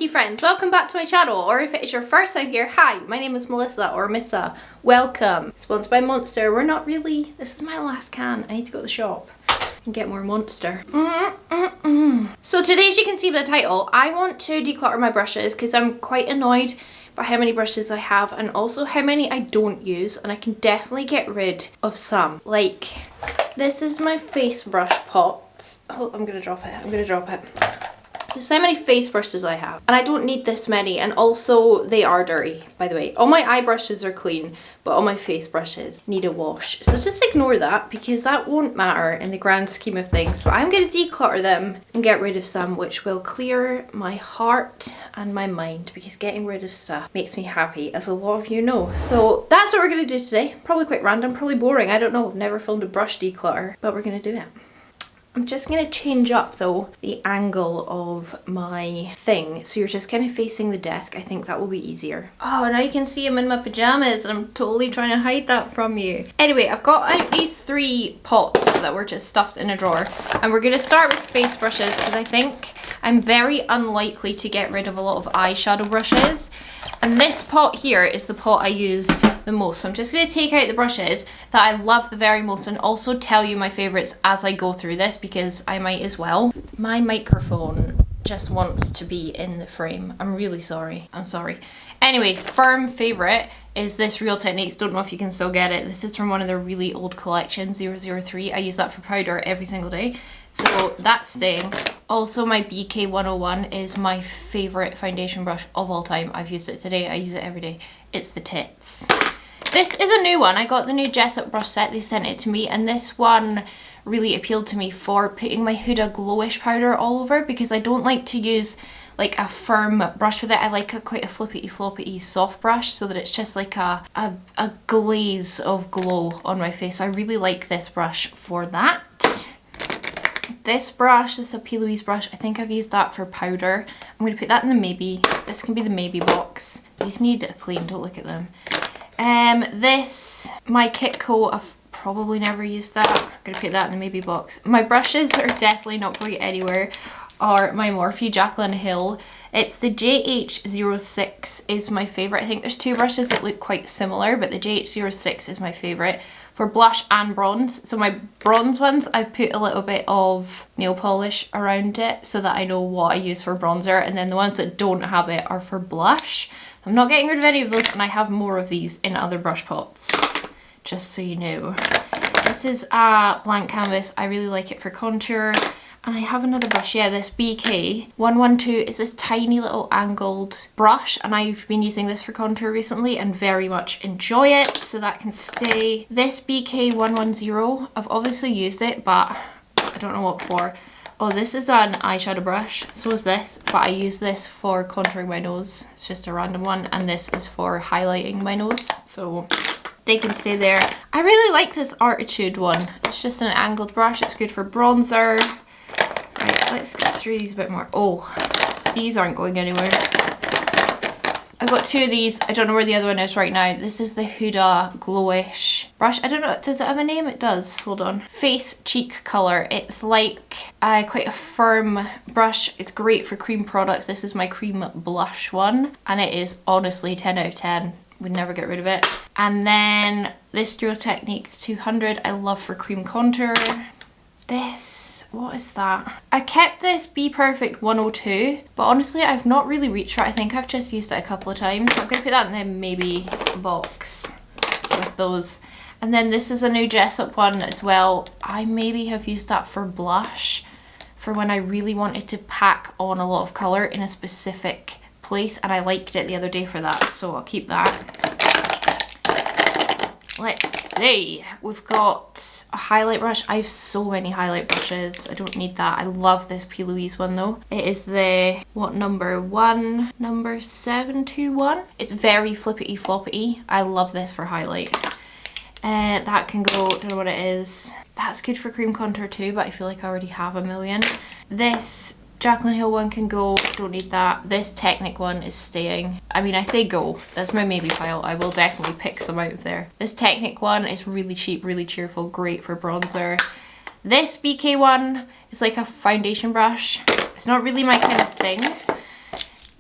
Pinky friends, welcome back to my channel, or if it is your first time here, hi, my name is Melissa or Missa. Welcome. Sponsored by Monster. We're not really, this is my last can. I need to go to the shop and get more Monster. So today, as you can see by the title, I want to declutter my brushes because I'm quite annoyed by how many brushes I have and also how many I don't use, and I can definitely get rid of some. Like, this is my face brush pot. Oh, I'm gonna drop it. There's so many face brushes I have, and I don't need this many, and also they are dirty, by the way. All my eye brushes are clean, but all my face brushes need a wash. So just ignore that because that won't matter in the grand scheme of things, but I'm going to declutter them and get rid of some, which will clear my heart and my mind because getting rid of stuff makes me happy, as a lot of you know. So that's what we're going to do today. Probably quite random, probably boring. I don't know. I've never filmed a brush declutter, but we're going to do it. I'm just going to change up though the angle of my thing, so you're just kind of facing the desk. I think that will be easier. Oh, now you can see I'm in my pajamas and I'm totally trying to hide that from you. Anyway, I've got out these 3 pots that were just stuffed in a drawer, and we're going to start with face brushes because I think I'm very unlikely to get rid of a lot of eyeshadow brushes, and this pot here is the pot I use the most. So I'm just going to take out the brushes that I love the very most and also tell you my favourites as I go through this because I might as well. My microphone just wants to be in the frame. I'm really sorry. I'm sorry. Anyway, firm favourite is this Real Techniques. Don't know if you can still get it. This is from one of their really old collections, 003. I use that for powder every single day. So that's staying. Also, my BK 101 is my favourite foundation brush of all time. I've used it today. I use it every day. It's the tits. This is a new one. I got the new Jessup brush set. They sent it to me, and this one really appealed to me for putting my Huda Glowish powder all over because I don't like to use like a firm brush with it. I like quite a flippity floppity soft brush so that it's just like a glaze of glow on my face. So I really like this brush for that. This brush, this is a P. Louise brush. I think I've used that for powder. I'm going to put that in the maybe. This can be the maybe box. These need a clean, don't look at them. This, my Kitco, I've probably never used that. I'm going to put that in the maybe box. My brushes are definitely not going anywhere are my Morphe Jaclyn Hill. It's the JH06 is my favourite. I think there's 2 brushes that look quite similar, but the JH06 is my favourite for blush and bronze. So my bronze ones, I've put a little bit of nail polish around it so that I know what I use for bronzer, and then the ones that don't have it are for blush. I'm not getting rid of any of those, and I have more of these in other brush pots, just so you know. This is a blank canvas. I really like it for contour. And I have another brush, yeah, this BK 112 is this tiny little angled brush, and I've been using this for contour recently and very much enjoy it, so that can stay. This BK 110, I've obviously used it, but I don't know what for. Oh, this is an eyeshadow brush, so is this, but I use this for contouring my nose. It's just a random one, and this is for highlighting my nose, so they can stay there. I really like this Artitude one. It's just an angled brush. It's good for bronzer. Right, let's go through these a bit more. Oh, these aren't going anywhere. I've got 2 of these. I don't know where the other one is right now. This is the Huda Glowish brush. I don't know, does it have a name? It does. Hold on. Face Cheek Colour. It's like quite a firm brush. It's great for cream products. This is my cream blush one, and it is honestly 10 out of 10. Would never get rid of it. And then this Real Techniques 200 I love for cream contour. This, what is that? I kept this Be Perfect 102, but honestly I've not really reached for it. I think I've just used it a couple of times. So I'm going to put that in the maybe box with those. And then this is a new Jessup one as well. I maybe have used that for blush, for when I really wanted to pack on a lot of colour in a specific place, and I liked it the other day for that, so I'll keep that. Let's see, we've got a highlight brush. I have so many highlight brushes. I don't need that. I love this P. Louise one though. It is the, what number? Number 721. It's very flippity floppity. I love this for highlight. That can go, don't know what it is. That's good for cream contour too, but I feel like I already have a million. This Jaclyn Hill one can go, don't need that. This Technic one is staying. I mean, I say go, that's my maybe pile. I will definitely pick some out of there. This Technic one is really cheap, really cheerful, great for bronzer. This BK one is like a foundation brush. It's not really my kind of thing.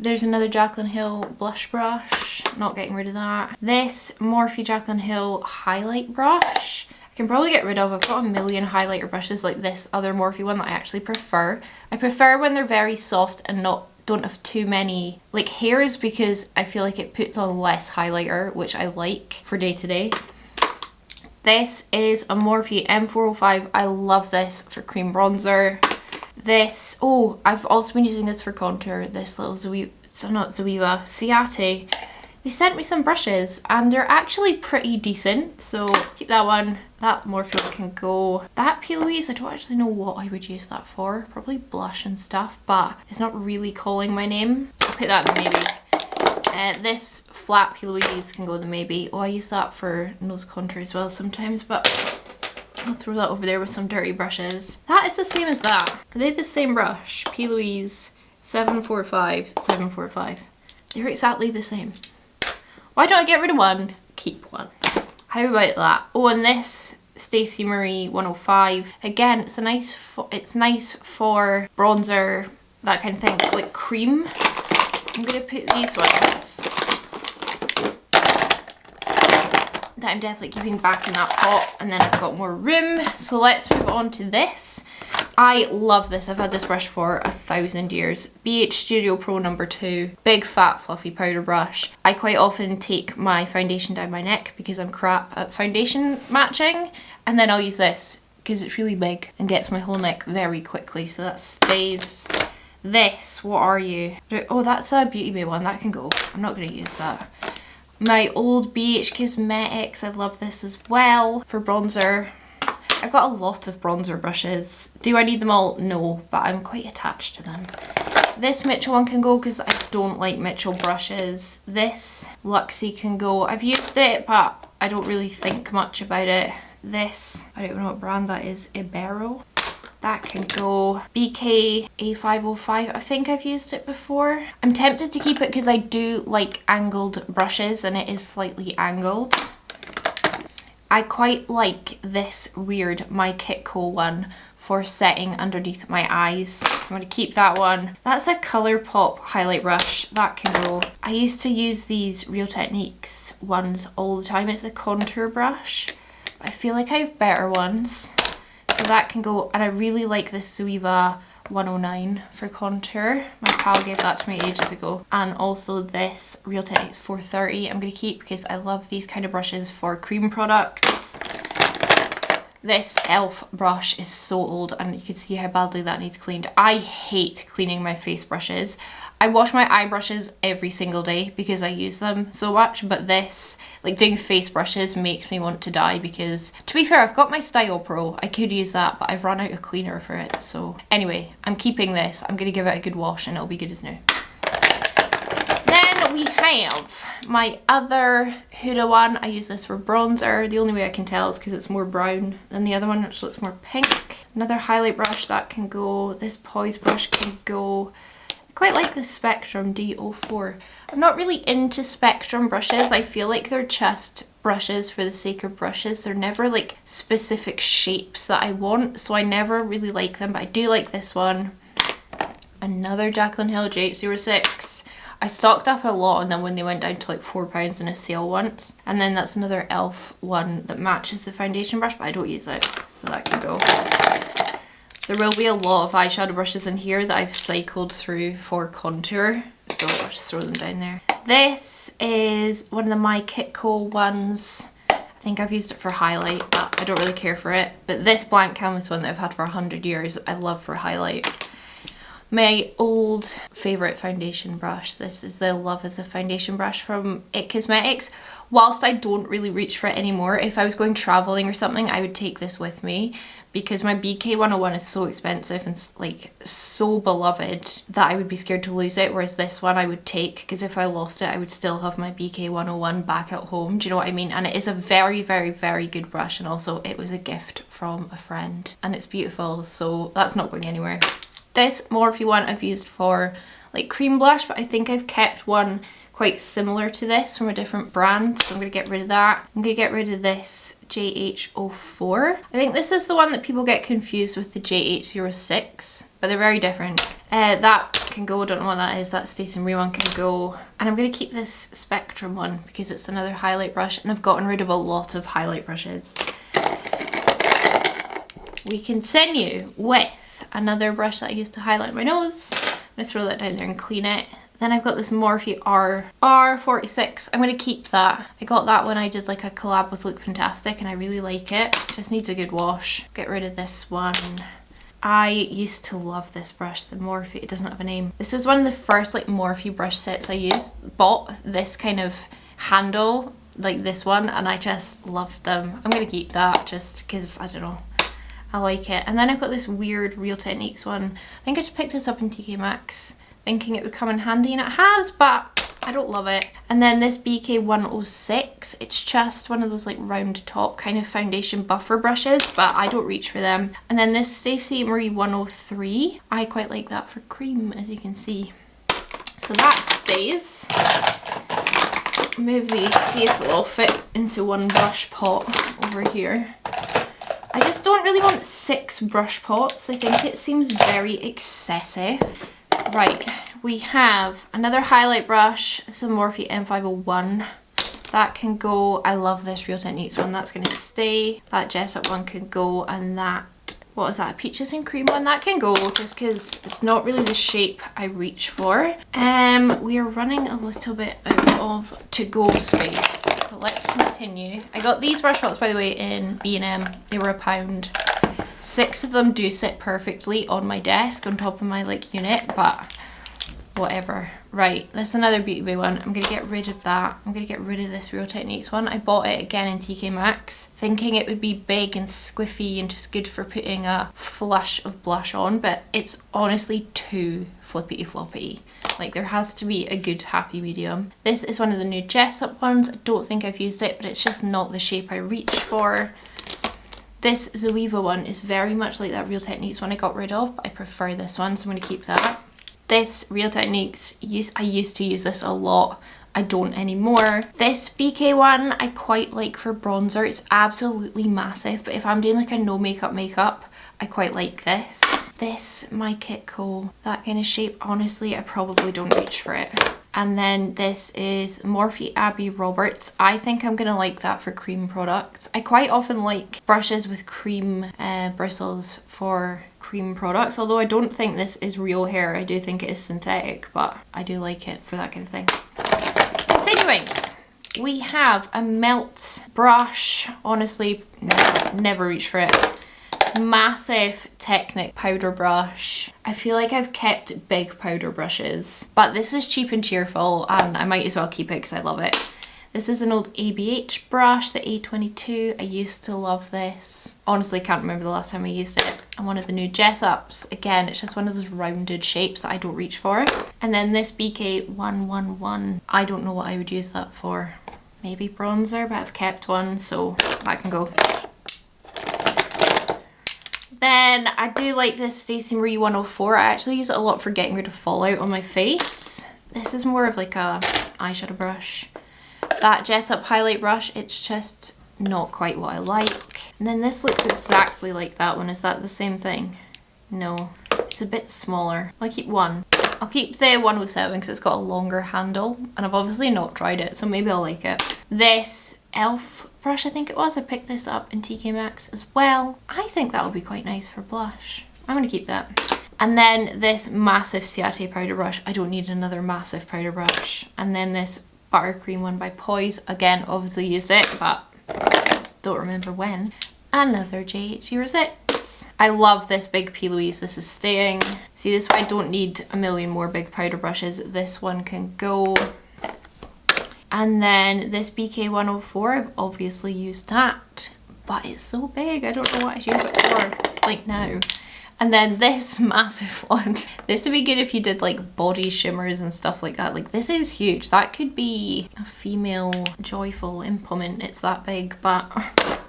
There's another Jaclyn Hill blush brush, not getting rid of that. This Morphe Jaclyn Hill highlight brush, I can probably get rid of. I've got a million highlighter brushes like this other Morphe one that I actually prefer. I prefer when they're very soft and don't have too many like hairs, because I feel like it puts on less highlighter, which I like for day to day. This is a Morphe M405. I love this for cream bronzer. This, oh, I've also been using this for contour. This little Ciate. They sent me some brushes and they're actually pretty decent, so keep that one. That Morphe one can go. That P. Louise, I don't actually know what I would use that for. Probably blush and stuff, but it's not really calling my name. I'll put that in maybe. This flat P. Louise can go in the maybe. Oh, I use that for nose contour as well sometimes, but I'll throw that over there with some dirty brushes. That is the same as that. Are they the same brush? P. Louise 745, 745. They're exactly the same. Why don't I get rid of one? Keep one. How about that? Oh, and this Stacey Marie 105. Again, it's nice for bronzer, that kind of thing, like cream. I'm gonna put these ones that I'm definitely keeping back in that pot, and then I've got more room. So let's move on to this. I love this. I've had this brush for 1,000 years. BH Studio Pro number 2. Big fat fluffy powder brush. I quite often take my foundation down my neck because I'm crap at foundation matching, and then I'll use this because it's really big and gets my whole neck very quickly, so that stays. This, what are you? Oh, that's a Beauty Bay one. That can go. I'm not going to use that. My old BH Cosmetics. I love this as well for bronzer. I've got a lot of bronzer brushes. Do I need them all? No, but I'm quite attached to them. This Mitchell one can go because I don't like Mitchell brushes. This Luxie can go. I've used it, but I don't really think much about it. This, I don't know what brand that is, Ibero. That can go. BK A505, I think I've used it before. I'm tempted to keep it because I do like angled brushes and it is slightly angled. I quite like this weird My Kitco one for setting underneath my eyes. So I'm going to keep that one. That's a Colourpop highlight brush. That can go. I used to use these Real Techniques ones all the time. It's a contour brush. I feel like I have better ones. So that can go, and I really like this Zoeva 109 for contour. My pal gave that to me ages ago. And also this Real Techniques 430 I'm going to keep because I love these kind of brushes for cream products. This e.l.f. brush is so old and you can see how badly that needs cleaned. I hate cleaning my face brushes. I wash my eye brushes every single day because I use them so much, but this, like doing face brushes, makes me want to die because, to be fair, I've got my Style Pro. I could use that, but I've run out of cleaner for it. So anyway, I'm keeping this. I'm going to give it a good wash and it'll be good as new. Then we have my other Huda one. I use this for bronzer. The only way I can tell is because it's more brown than the other one, which looks more pink. Another highlight brush that can go. This Poise brush can go. I quite like the Spectrum D04. I'm not really into Spectrum brushes. I feel like they're just brushes for the sake of brushes. They're never like specific shapes that I want, so I never really like them, but I do like this one. Another Jaclyn Hill J806. I stocked up a lot and then when they went down to like £4 in a sale once. And then that's another e.l.f. one that matches the foundation brush, but I don't use it, so that can go. There will be a lot of eyeshadow brushes in here that I've cycled through for contour, so I'll just throw them down there. This is one of the My Kitco ones. I think I've used it for highlight, but I don't really care for it. But this blank canvas one that I've had for 100 years, I love for highlight. My old favourite foundation brush. This is the Love as a Foundation brush from It Cosmetics. Whilst I don't really reach for it anymore, if I was going travelling or something, I would take this with me because my BK 101 is so expensive and like so beloved that I would be scared to lose it, whereas this one I would take because if I lost it I would still have my BK 101 back at home. Do you know what I mean? And it is a very, very, very good brush, and also it was a gift from a friend and it's beautiful, so that's not going anywhere. This Morphe one I've used for like cream blush, but I think I've kept one quite similar to this from a different brand, so I'm going to get rid of that. I'm going to get rid of this JH04. I think this is the one that people get confused with the JH06, but they're very different. That can go. Don't know what that is. That Stacey Marie one can go. And I'm going to keep this Spectrum one because it's another highlight brush, and I've gotten rid of a lot of highlight brushes. We continue with another brush that I used to highlight my nose. I'm going to throw that down there and clean it. Then I've got this Morphe R46. I'm going to keep that. I got that when I did like a collab with Look Fantastic and I really like it. Just needs a good wash. Get rid of this one. I used to love this brush, the Morphe. It doesn't have a name. This was one of the first like Morphe brush sets I used. Bought this kind of handle, like this one, and I just loved them. I'm going to keep that just because, I don't know, I like it. And then I've got this weird Real Techniques one. I think I just picked this up in TK Maxx, thinking it would come in handy, and it has, but I don't love it. And then this BK106, it's just one of those like round top kind of foundation buffer brushes, but I don't reach for them. And then this Stacey Marie 103, I quite like that for cream, as you can see. So that stays. Move these, see if they'll all fit into one brush pot over here. I just don't really want 6 brush pots. I think it seems very excessive. Right, we have another highlight brush. This is a Morphe M501. That can go. I love this Real Techniques one. That's going to stay. That Jessup one can go, and that, what is that, a peaches and cream one? That can go just because it's not really the shape I reach for. We are running a little bit out of to-go space, but let's continue. I got these brush pots, by the way, in B&M. They were £1. 6 of them do sit perfectly on my desk on top of my like unit, but whatever. Right, this is another Beauty Bay one. I'm going to get rid of that. I'm going to get rid of this Real Techniques one. I bought it again in TK Maxx, thinking it would be big and squiffy and just good for putting a flush of blush on, but it's honestly too flippity floppy. Like, there has to be a good happy medium. This is one of the new Jessup ones. I don't think I've used it, but it's just not the shape I reach for. This Zoeva one is very much like that Real Techniques one I got rid of, but I prefer this one, so I'm going to keep that. This Real Techniques, I used to use this a lot. I don't anymore. This BK one I quite like for bronzer. It's absolutely massive, but if I'm doing like a no makeup, I quite like this. This My Kit Co, that kind of shape, honestly, I probably don't reach for it. And then this is Morphe Abbey Roberts. I think I'm gonna like that for cream products. I quite often like brushes with cream bristles for cream products, although I don't think this is real hair. I do think it is synthetic, but I do like it for that kind of thing. Continuing, we have a Melt brush. Honestly, never reach for it. Massive Technic powder brush. I feel like I've kept big powder brushes, but this is cheap and cheerful, and I might as well keep it because I love it. This is an old ABH brush, the A22. I used to love this. Honestly, can't remember the last time I used it. And one of the new Jessups. Again, it's just one of those rounded shapes that I don't reach for. And then this BK111. I don't know what I would use that for. Maybe bronzer, but I've kept one, so that can go. Then I do like this Stacey Marie 104. I actually use it a lot for getting rid of fallout on my face. This is more of like a eyeshadow brush. That Jessup highlight brush, it's just not quite what I like. And then this looks exactly like that one. Is that the same thing? No, it's a bit smaller. I'll keep one. I'll keep the 107 because it's got a longer handle, and I've obviously not tried it, so maybe I'll like it. This e.l.f. brush, I think it was. I picked this up in TK Maxx as well. I think that would be quite nice for blush. I'm going to keep that. And then this massive Ciate powder brush. I don't need another massive powder brush. And then this buttercream one by Poise. Again, obviously used it, but don't remember when. Another JH06. I love this big P. Louise. This is staying. See, this one I don't need a million more big powder brushes. This one can go. And then this BK104, I've obviously used that, but it's so big, I don't know what I'd use it for, like now. And then this massive one. This would be good if you did like body shimmers and stuff like that. Like, this is huge. That could be a female joyful implement. It's that big, but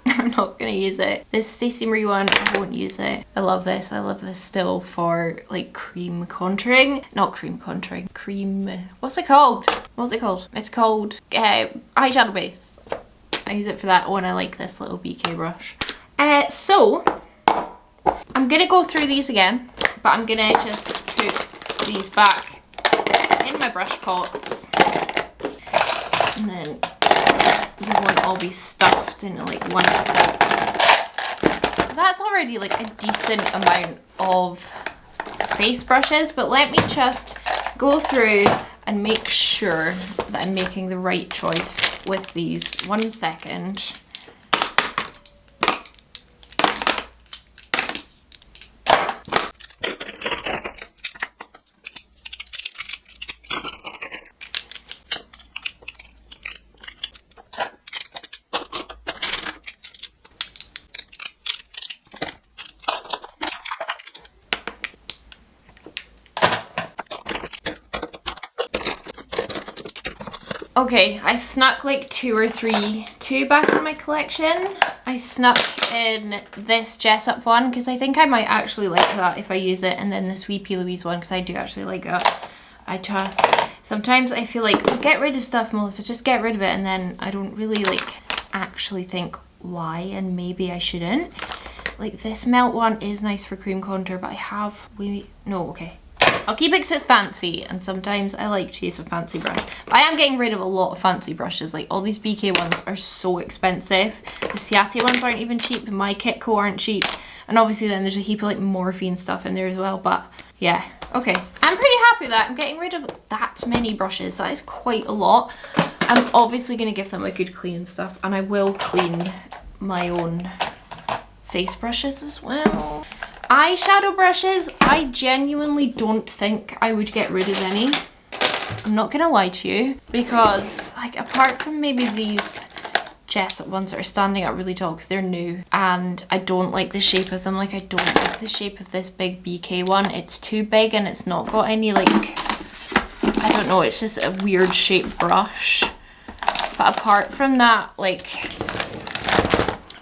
I'm not gonna use it. This Stacey Marie one, I won't use it. I love this. I love this still for like cream contouring. Not cream contouring. Cream, what's it called? What's it called? It's called eyeshadow base. I use it for that when I like this little BK brush. So I'm gonna go through these again, but I'm gonna just put these back in my brush pots, and then they won't all be stuffed into like one pot. So that's already like a decent amount of face brushes, but let me just go through and make sure that I'm making the right choice with these. 1 second. Okay, I snuck like two back in my collection. I snuck in this Jessup one because I think I might actually like that if I use it, and then this wee P. Louise one because I do actually like that. Sometimes I feel like, get rid of stuff, Melissa, just get rid of it, and then I don't really like actually think why, and maybe I shouldn't. Like this Melt one is nice for cream contour, but I have, okay. I'll keep it because it's fancy, and sometimes I like to use a fancy brush. But I am getting rid of a lot of fancy brushes. Like all these BK ones are so expensive. The Ciate ones aren't even cheap, and my Kitco aren't cheap. And obviously then there's a heap of like morphine stuff in there as well. But yeah, okay. I'm pretty happy with that. I'm getting rid of that many brushes. That is quite a lot. I'm obviously going to give them a good clean and stuff, and I will clean my own face brushes as well. Eyeshadow brushes, I genuinely don't think I would get rid of any. I'm not gonna lie to you, because like apart from maybe these Jessup ones that are standing up really tall because they're new, and I don't like the shape of them. Like I don't like the shape of this big BK one. It's too big and it's not got any like, I don't know, it's just a weird shaped brush. But apart from that, like,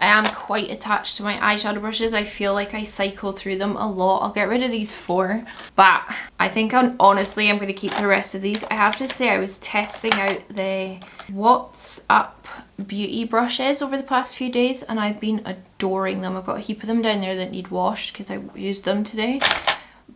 I am quite attached to my eyeshadow brushes. I feel like I cycle through them a lot. I'll get rid of these 4, but I think honestly I'm going to keep the rest of these. I have to say I was testing out the What's Up beauty brushes over the past few days, and I've been adoring them. I've got a heap of them down there that need washed because I used them today,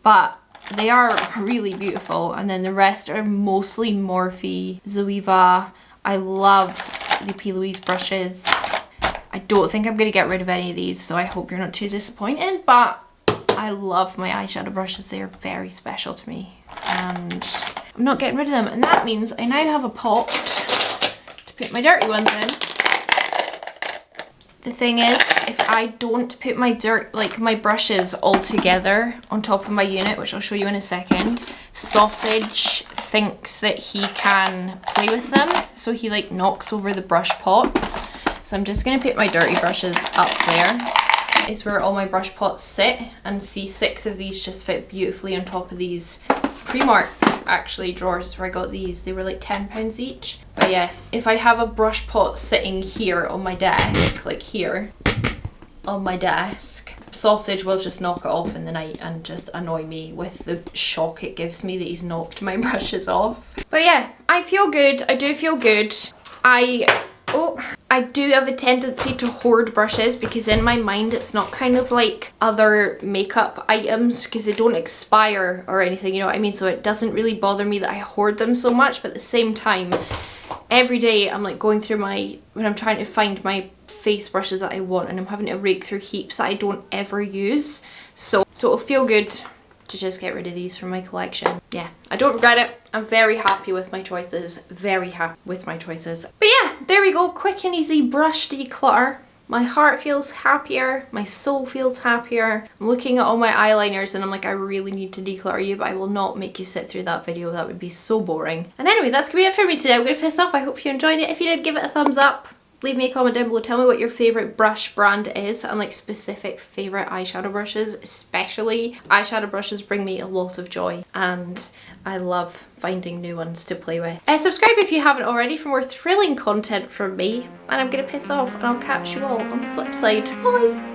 but they are really beautiful. And then the rest are mostly Morphe, Zoeva. I love the P. Louise brushes. I don't think I'm going to get rid of any of these, so I hope you're not too disappointed, but I love my eyeshadow brushes. They are very special to me, and I'm not getting rid of them. And that means I now have a pot to put my dirty ones in. The thing is, if I don't put my brushes all together on top of my unit, which I'll show you in a second, Sausage thinks that he can play with them, so he like knocks over the brush pots. So I'm just going to put my dirty brushes up there. It's where all my brush pots sit, and see 6 of these just fit beautifully on top of these Primark actually drawers where I got these. They were like £10 each. But yeah, if I have a brush pot sitting here on my desk, like here on my desk, Sausage will just knock it off in the night and just annoy me with the shock it gives me that he's knocked my brushes off. But yeah, I feel good. I do feel good. I do have a tendency to hoard brushes because in my mind it's not kind of like other makeup items because they don't expire or anything, you know what I mean? So it doesn't really bother me that I hoard them so much, but at the same time, every day I'm like going through when I'm trying to find my face brushes that I want, and I'm having to rake through heaps that I don't ever use. So it'll feel good to just get rid of these from my collection. Yeah, I don't regret it. I'm very happy with my choices. Very happy with my choices. But yeah, there we go. Quick and easy brush declutter. My heart feels happier. My soul feels happier. I'm looking at all my eyeliners and I'm like, I really need to declutter you, but I will not make you sit through that video. That would be so boring. And anyway, that's gonna be it for me today. I'm gonna piss off. I hope you enjoyed it. If you did, give it a thumbs up. Leave me a comment down below. Tell me what your favourite brush brand is, and like specific favourite eyeshadow brushes. Especially eyeshadow brushes bring me a lot of joy, and I love finding new ones to play with. Subscribe if you haven't already for more thrilling content from me, and I'm gonna piss off, and I'll catch you all on the flip side. Bye!